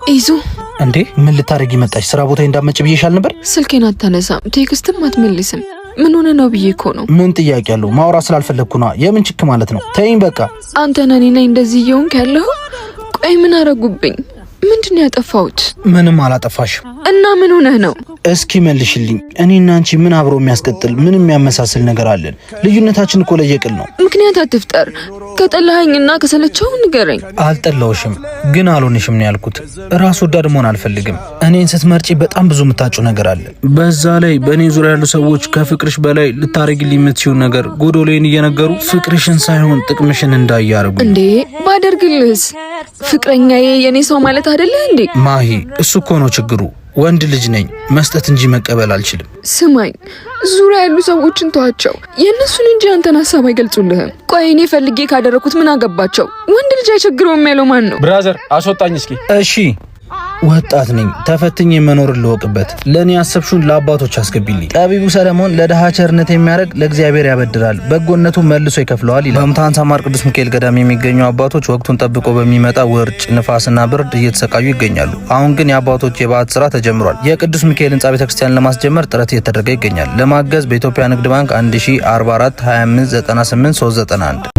ኢዙ እንዴ ምን ልታረጊ መጣሽ? ስራ ቦታ እንዳመጭ ብዬሻል ነበር። ስልኬን አታነሳም፣ ቴክስትም አትመልስም። ምን ሆነ ነው ብዬ እኮ ነው። ምን ጥያቄ ያለው? ማውራት ስላልፈለግኩ ነው። የምን ችክ ማለት ነው? ተይኝ በቃ። አንተ ነህ እኔ እንደዚህ እየሆንክ ያለኸው? ቆይ ምን አረጉብኝ? ምንድነው ያጠፋሁት? ምንም አላጠፋሽም። እና ምን ሆነህ ነው? እስኪ መልሽልኝ። እኔና አንቺ ምን አብሮ የሚያስቀጥል ምንም የሚያመሳስል ነገር አለን? ልዩነታችን እኮ ለየቅል ነው። ምክንያት አትፍጠር። ከጠላኸኝና ከሰለቸው ንገረኝ። አልጠላውሽም ግን አልሆንሽም ነው ያልኩት። ራስ ወዳድ መሆን አልፈልግም። እኔን ስትመርጪ በጣም ብዙ የምታጭው ነገር አለ። በዛ ላይ በእኔ ዙሪያ ያሉ ሰዎች ከፍቅርሽ በላይ ልታረጊልኝ የምትችይው ነገር ጎዶሎዬን እየነገሩ ፍቅርሽን ሳይሆን ጥቅምሽን እንዳያርጉ። እንዴ ባደርግልህስ? ፍቅረኛዬ የኔ ሰው ማለት አይደለ እንዴ? ማሂ እሱ እኮ ነው ችግሩ። ወንድ ልጅ ነኝ፣ መስጠት እንጂ መቀበል አልችልም። ስማኝ፣ ዙሪያ ያሉ ሰዎችን ተዋቸው። የእነሱን እንጂ አንተን ሀሳብ አይገልጹልህም። ቆይ እኔ ፈልጌ ካደረኩት ምን አገባቸው? ወንድ ልጅ አይቸግረውም ያለው ማን ነው? ብራዘር አስወጣኝ እስኪ። እሺ ወጣት ነኝ፣ ተፈትኜ መኖር ልወቅበት። ለኔ ያሰብሽውን ለአባቶች አስገቢልኝ። ጠቢቡ ሰለሞን ለደሃ ቸርነት የሚያደርግ ለእግዚአብሔር ያበድራል፣ በጎነቱ መልሶ ይከፍለዋል ይላል። በምታንሳ ማር ቅዱስ ሚካኤል ገዳም የሚገኙ አባቶች ወቅቱን ጠብቆ በሚመጣ ውርጭ፣ ንፋስና ብርድ እየተሰቃዩ ይገኛሉ። አሁን ግን የአባቶች የበዓት ስራ ተጀምሯል። የቅዱስ ሚካኤል ህንጻ ቤተክርስቲያን ለማስጀመር ጥረት እየተደረገ ይገኛል። ለማገዝ በኢትዮጵያ ንግድ ባንክ 1044 25 98 391